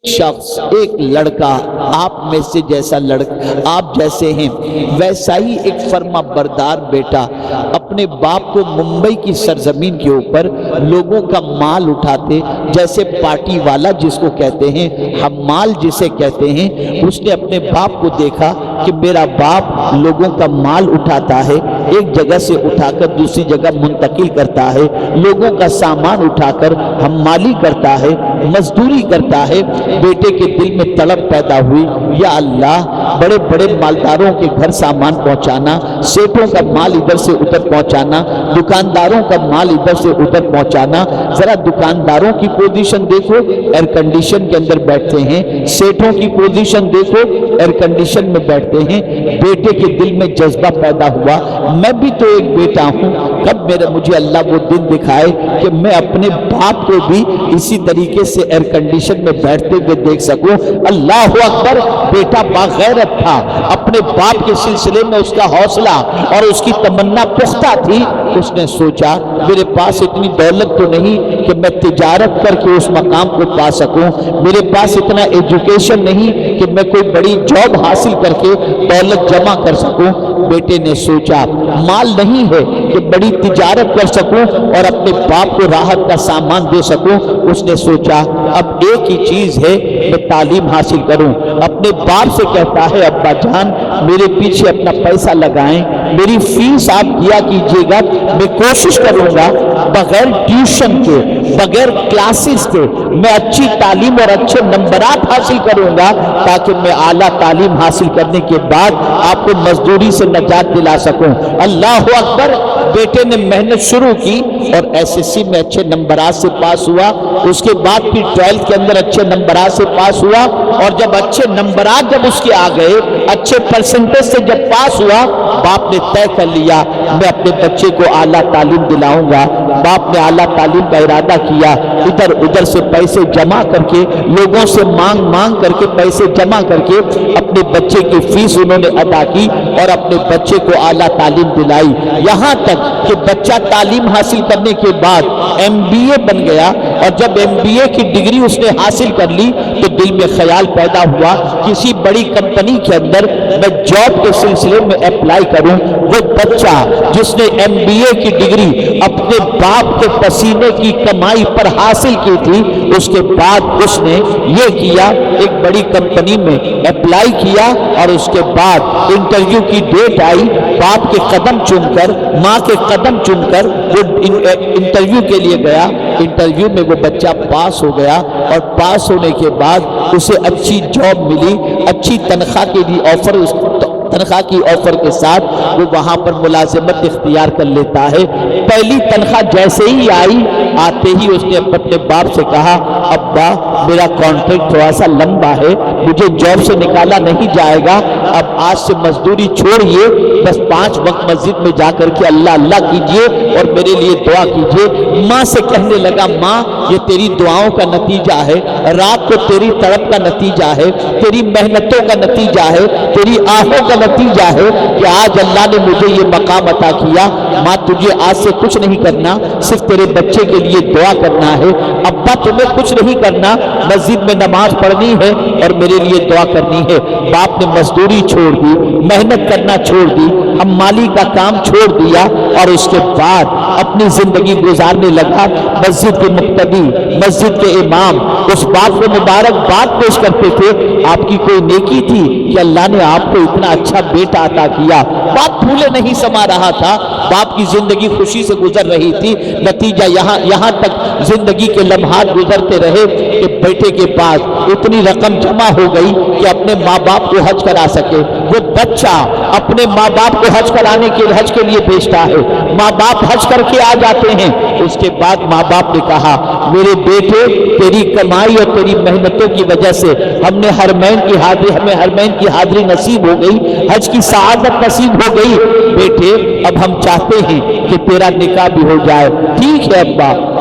شخص، ایک لڑکا آپ میں سے جیسا آپ جیسے ہیں ویسا ہی ایک فرما بردار بیٹا اپنے باپ کو ممبئی کی سرزمین کے اوپر لوگوں کا مال اٹھاتے، جیسے پارٹی والا جس کو کہتے ہیں، حمال جسے کہتے ہیں، اس نے اپنے باپ کو دیکھا کہ میرا باپ لوگوں کا مال اٹھاتا ہے، ایک جگہ سے اٹھا کر دوسری جگہ منتقل کرتا ہے، لوگوں کا سامان اٹھا کر حمالی کرتا ہے، مزدوری کرتا ہے۔ بیٹے کے دل میں طلب پیدا ہوئی، یا اللہ، بڑے بڑے مالداروں کے گھر سامان پہنچانا، سیٹوں کا مال ادھر سے ادھر پہنچانا، دکانداروں کا مال ادھر سے ادھر پہنچانا، ذرا دکانداروں کی پوزیشن دیکھو، ایئر کنڈیشن کے اندر بیٹھتے ہیں، سیٹوں کی پوزیشن دیکھو، ایئر کنڈیشن میں بیٹھتے ہیں۔ بیٹے کے دل میں جذبہ پیدا ہوا، میں بھی تو ایک بیٹا ہوں، کب مجھے اللہ وہ دن دکھائے کہ میں اپنے باپ کو بھی اسی طریقے سے ایئر کنڈیشن میں بیٹھتے ہوئے دیکھ سکوں۔ اللہ اکبر! بیٹا باغیرت تھا، اپنے باپ کے سلسلے میں اس کا حوصلہ اور اس کی تمنا پختہ تھی۔ اس نے سوچا میرے پاس اتنی دولت تو نہیں کہ میں تجارت کر کے اس مقام کو پا سکوں، میرے پاس اتنا ایجوکیشن نہیں کہ میں کوئی بڑی جاب حاصل کر کے دولت جمع کر سکوں۔ بیٹے نے سوچا مال نہیں ہے کہ بڑی تجارت کر سکوں اور اپنے باپ کو راحت کا سامان دے سکوں۔ اس نے سوچا اب ایک ہی چیز ہے، میں تعلیم حاصل کروں۔ اپنے باپ سے کہتا ہے ابا جان میرے پیچھے اپنا پیسہ لگائیں، میری فیس آپ دیا کیجیے گا، میں کوشش کروں گا بغیر ٹیوشن کے، بغیر کلاسز کے میں اچھی تعلیم اور اچھے نمبرات حاصل کروں گا تاکہ میں اعلیٰ تعلیم حاصل کرنے کے بعد آپ کو مزدوری سے نجات دلا سکوں۔ اللہ اکبر! بیٹے نے محنت شروع کی اور ایس ایس سی میں اچھے نمبرات سے پاس ہوا، اس کے بعد پھر 12 کے اندر اچھے نمبرات سے پاس ہوا، اور جب اچھے نمبرات جب اس کے آ گئے، اچھے پرسنٹیج سے جب پاس ہوا، باپ نے طے کر لیا میں اپنے بچے کو اعلیٰ تعلیم دلاؤں گا۔ باپ نے اعلیٰ تعلیم کا ارادہ کیا، ادھر ادھر سے پیسے جمع کر کے، لوگوں سے مانگ کر کے پیسے جمع کر کے اپنے بچے کی فیس انہوں نے ادا کی اور اپنے بچے کو اعلیٰ تعلیم دلائی، یہاں تک کہ بچہ تعلیم حاصل کرنے کے بعد MBA بن گیا، اور جب MBA کی ڈگری اس نے حاصل کر لی تو دل میں خیال پیدا ہوا کسی بڑی کمپنی کے اندر میں جاب کے سلسلے میں اپلائی کروں۔ وہ بچہ جس نے MBA کی ڈگری اپنے باپ کے پسینے کی کمائی پر حاصل کی تھی، اس کے بعد اس نے یہ کیا، ایک بڑی کمپنی میں اپلائی کیا، اور اس کے بعد انٹرویو کی ڈیٹ آئی، باپ کے قدم چوم کر، ماں کے قدم چوم کر وہ انٹرویو کے لیے گیا۔ انٹرویو میں وہ بچہ پاس ہو گیا، اور پاس ہونے کے بعد اسے اچھی جاب ملی، اچھی تنخواہ کے لیے تنخواہ کی آفر کے ساتھ وہ وہاں پر ملازمت اختیار کر لیتا ہے۔ پہلی تنخواہ جیسے ہی آئی، آتے ہی اس نے اپنے باپ سے کہا ابا میرا کانٹریکٹ تھوڑا سا لمبا ہے، مجھے جاب سے نکالا نہیں جائے گا، اب آج سے مزدوری چھوڑیے، بس 5 وقت مسجد میں جا کر کے اللہ اللہ کیجئے اور میرے لیے دعا کیجئے۔ ماں سے کہنے لگا ماں یہ تیری دعاؤں کا نتیجہ ہے، رات کو تیری تڑپ کا نتیجہ ہے، تیری محنتوں کا نتیجہ ہے، تیری آہوں کا نتیجہ ہے کہ آج اللہ نے مجھے یہ مقام عطا کیا۔ ماں تجھے آج سے کچھ نہیں کرنا، صرف تیرے بچے کے لیے دعا کرنا ہے۔ ابا تمہیں کچھ نہیں کرنا، مسجد میں نماز پڑھنی ہے اور میرے لیے دعا کرنی ہے۔ باپ نے مزدوری چھوڑ دی، محنت کرنا چھوڑ دی، حمالی کا کام چھوڑ دیا، اور اس کے بعد اپنی زندگی گزارنے لگا۔ مسجد کے مقتدی، مسجد کے امام اس باپ کو مبارکباد پیش کرتے تھے، آپ کی کوئی نیکی تھی کہ اللہ نے آپ کو اتنا اچھا بیٹا عطا کیا۔ باپ پھولے نہیں سما رہا تھا، باپ کی زندگی خوشی سے گزر رہی تھی۔ نتیجہ یہاں تک زندگی کے لمحات گزرتے رہے کہ بیٹے کے پاس اتنی رقم جمع ہو گئی کہ اپنے ماں باپ کو حج کرا سکے۔ وہ بچہ اپنے ماں باپ کو حج کے لیے بھیجتا ہے، ماں باپ حج کر کے آ جاتے ہیں۔ اس کے بعد ماں باپ نے کہا میرے بیٹے تیری کمائی اور تیری محنتوں کی وجہ سے ہمیں حرمین کی حاضری نصیب ہو گئی، حج کی سعادت نصیب ہو گئی۔ بیٹے اب ہم چاہتے ہیں کہ تیرا نکاح بھی ہو جائے۔ ٹھیک ہے ابا،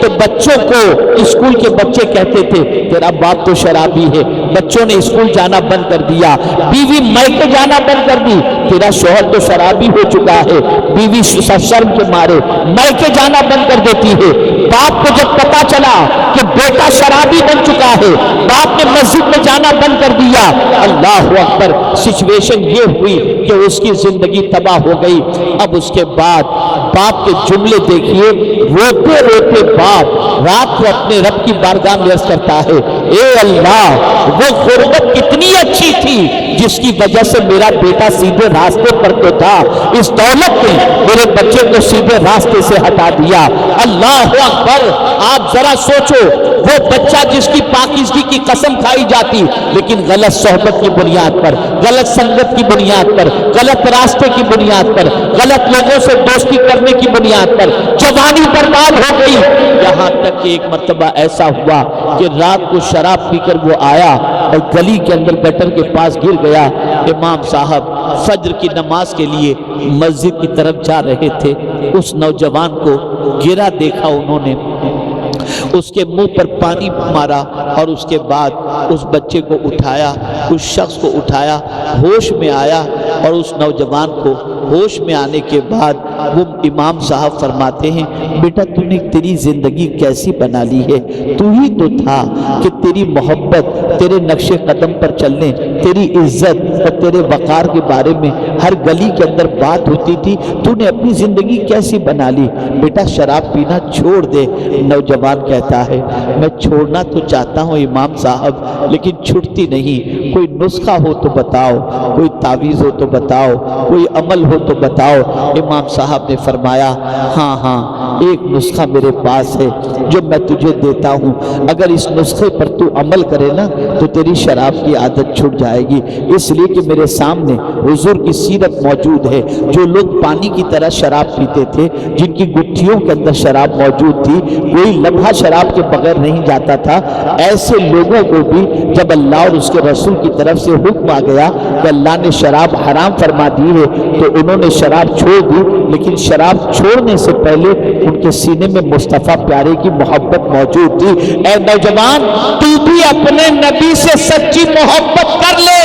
تو بچوں کو اسکول کے بچے کہتے تھے تیرا باپ تو شرابی ہے، بچوں نے اسکول جانا بند کر دیا، بیوی میکے جانا بند کر دی، تیرا شوہر تو شرابی ہو چکا ہے، بیوی شرم کے مارے میکے جانا بند کر دیتی ہے۔ باپ کو جب پتا چلا کہ بیٹا شرابی بن چکا ہے، باپ نے مسجد میں جانا بند کر دیا۔ اللہ اکبر، سچویشن یہ ہوئی کہ اس کی زندگی تباہ ہو گئی۔ اب اس کے بعد باپ کے جملے دیکھیے، روتے روتے باپ رات کو اپنے رب کی بارگاہ میں عرض کرتا ہے، اے اللہ، وہ غربت کتنی اچھی تھی جس کی وجہ سے میرا بیٹا سیدھے راستے پر تو تھا، اس دولت نے میرے بچے کو سیدھے راستے سے ہٹا دیا۔ اللہ اکبر، آپ ذرا سوچو، وہ بچہ جس کی پاکیزگی کی قسم کھائی جاتی لیکن غلط صحبت کی بنیاد پر، غلط سنگت کی بنیاد پر، غلط راستے کی بنیاد پر، غلط لوگوں سے دوستی کرنے کی بنیاد پر جوانی برباد ہو گئی۔ یہاں تک کہ ایک مرتبہ ایسا ہوا کہ رات کو شراب پی کر وہ آیا اور گلی کے اندر گٹر کے پاس گر گیا۔ امام صاحب فجر کی نماز کے لیے مسجد کی طرف جا رہے تھے، اس نوجوان کو گرا دیکھا انہوں نے، اس کے منہ پر پانی مارا اور اس کے بعد اس بچے کو اٹھایا، اس شخص کو اٹھایا، ہوش میں آیا، اور اس نوجوان کو ہوش میں آنے کے بعد وہ امام صاحب فرماتے ہیں، بیٹا تو نے تیری زندگی کیسی بنا لی ہے، تو ہی تو تھا کہ تیری محبت، تیرے نقش قدم پر چلنے، تیری عزت اور تیرے وقار کے بارے میں ہر گلی کے اندر بات ہوتی تھی، تو نے اپنی زندگی کیسی بنا لی، بیٹا شراب پینا چھوڑ دے۔ نوجوان کہتا ہے، میں چھوڑنا تو چاہتا ہوں امام صاحب لیکن چھٹتی نہیں، کوئی نسخہ ہو تو بتاؤ، کوئی تعویذ ہو تو بتاؤ، کوئی عمل ہو تو بتاؤ۔ امام صاحب نے فرمایا، ہاں ایک نسخہ میرے پاس ہے جو میں تجھے دیتا ہوں، اگر اس نسخے پر تو عمل کرے نا تو تیری شراب کی عادت چھٹ جائے گی۔ اس لیے کہ میرے سامنے حضور کی سیرت موجود ہے، جو لوگ پانی کی طرح شراب پیتے تھے، جن کی گٹھیوں کے اندر شراب موجود تھی، کوئی لمحہ شراب کے بغیر نہیں جاتا تھا، ایسے لوگوں کو بھی جب اللہ اور اس کے رسول کی طرف سے حکم آ گیا کہ اللہ نے شراب حرام فرما دی ہے تو انہوں نے شراب چھوڑ دی، لیکن شراب چھوڑنے سے پہلے ان کے سینے میں مصطفیٰ پیارے کی محبت موجود تھی۔ اے نوجوان، تو بھی اپنے نبی سے سچی محبت کر لے،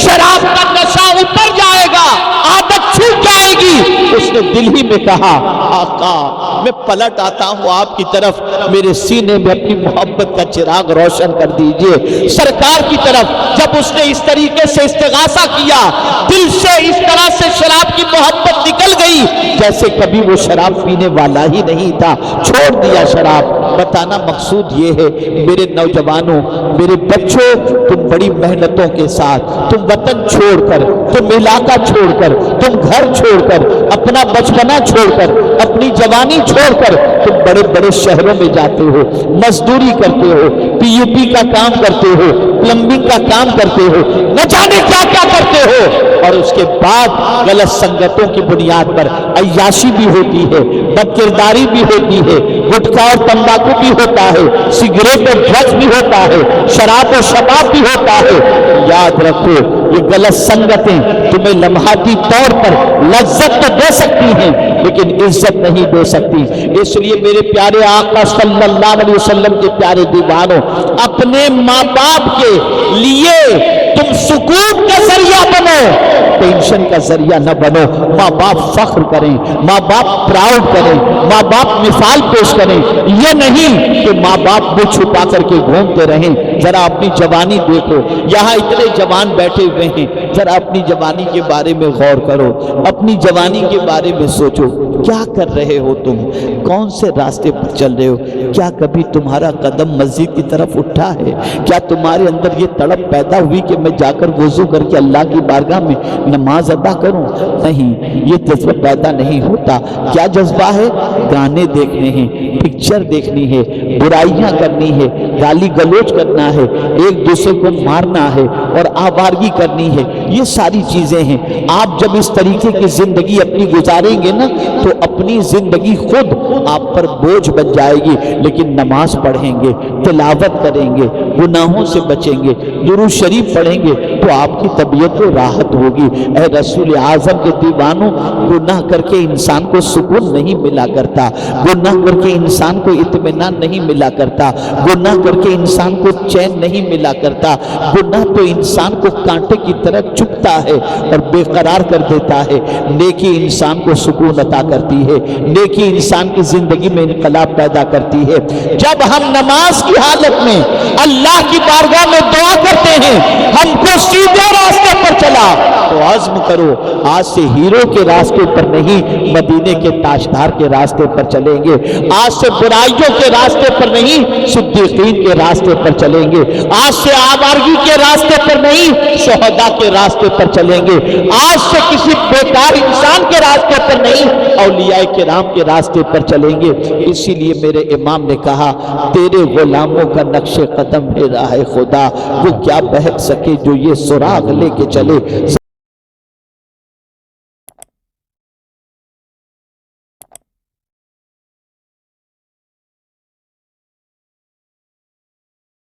شراب کا نشہ اتر جائے گا، عادت چھوٹ جائے گی۔ اس نے دل ہی میں کہا، آقا میں پلٹ آتا ہوں آپ کی طرف، میرے سینے میں اپنی محبت کا چراغ روشن کر دیجئے۔ سرکار کی طرف جب اس نے اس طریقے سے استغاثہ کیا، دل سے اس طرح سے شراب کی محبت نکل گئی جیسے کبھی وہ شراب پینے والا ہی نہیں تھا، چھوڑ دیا شراب۔ بتانا مقصود یہ ہے میرے نوجوانوں، میرے بچوں، تم بڑی محنتوں کے ساتھ، تم وطن چھوڑ کر، تم علاقہ چھوڑ کر، تم گھر چھوڑ کر، اپنا بچپنا چھوڑ کر، اپنی جوانی چھوڑ کر تم بڑے بڑے شہروں میں جاتے ہو، مزدوری کرتے ہو، پی یو پی کا کام کرتے ہو، پلمبنگ کا کام کرتے ہو، نہ جانے کیا کیا کرتے ہو، اور اس کے بعد غلط سنگتوں کی بنیاد پر عیاشی بھی ہوتی ہے، بد کرداری بھی ہوتی ہے، گٹکا اور تمباکو بھی ہوتا ہے، سگریٹ اور ڈرگس بھی ہوتا ہے، شراب اور شباب بھی ہوتا ہے۔ یاد رکھو یہ غلط سنگتیں تمہیں لمحاتی طور پر لذت تو دے سکتی ہیں لیکن عزت نہیں دے سکتی۔ اس لیے میرے پیارے آقا صلی اللہ علیہ وسلم کے پیارے دیوانوں، اپنے ماں باپ کے لیے تم سکون کا ذریعہ بنو، ٹینشن کا ذریعہ نہ بنو۔ ماں باپ فخر کریں، ماں باپ پراؤڈ کریں، ماں باپ مثال پیش کریں، یہ نہیں کہ ماں باپ منہ چھپا کر کے گھومتے رہیں۔ ذرا اپنی جوانی دیکھو، یہاں اتنے جوان بیٹھے ہوئے ہیں، ذرا اپنی جوانی کے بارے میں غور کرو، اپنی جوانی کے بارے میں سوچو، کیا کر رہے ہو تم، کون سے راستے پر چل رہے ہو؟ کیا کبھی تمہارا قدم مسجد کی طرف اٹھا ہے؟ کیا تمہارے اندر یہ تڑپ پیدا ہوئی کہ میں جا کر وضو کر کے اللہ کی بارگاہ میں نماز ادا کروں؟ نہیں، یہ جذبہ پیدا نہیں ہوتا۔ کیا جذبہ ہے؟ گانے دیکھنے ہیں، پکچر دیکھنی ہے، برائیاں کرنی ہے، گالی گلوچ کرنا ہے، ایک دوسرے کو مارنا ہے اور آوارگی کرنی ہے۔ یہ ساری چیزیں ہیں۔ آپ جب اس طریقے کی زندگی اپنی گزاریں گے نا تو اپنی زندگی خود آپ پر بوجھ بن جائے گی، لیکن نماز پڑھیں گے، تلاوت کریں گے، گناہوں سے بچیں گے، درود شریف پڑھیں گے تو آپ کی طبیعت کو راحت ہوگی۔ اے رسول اعظم کے دیوانوں، گناہ کر کے انسان کو سکون نہیں ملا کرتا، گناہ کر کے انسان کو اطمینان نہیں ملا کرتا، گناہ کر کے انسان کو چین نہیں ملا کرتا۔ گناہ تو انسان کو کانٹے کی طرح چبھتا ہے اور بے قرار کر دیتا ہے۔ نیکی انسان کو سکون عطا کرتی ہے، نیکی انسان کی زندگی میں انقلاب پیدا کرتی ہے۔ جب ہم نماز کی حالت میں اللہ کی بارگاہ میں دعا کرتے ہیں ہم کو سیدھے راستے پر چلا، تو عزم کرو آج سے ہیرو کے راستے پر نہیں، مدینے کے تاجدار کے راستے پر چلیں گے۔ آج سے برائیوں کے راستے پر نہیں، صدیقین کے راستے پر چلیں گے۔ آج سے آوارگی کے راستے پر نہیں، شہداء کے راستے پر چلیں گے۔ آج سے کسی بیکار انسان کے راستے پر نہیں، اولیاء کرام کے راستے پر چلیں گے۔ اسی لیے میرے امام نے کہا تیرے غلاموں کا نقش قدم ہے راہ خدا، وہ کیا بہک سکے جو یہ سراغ لے کے چلے۔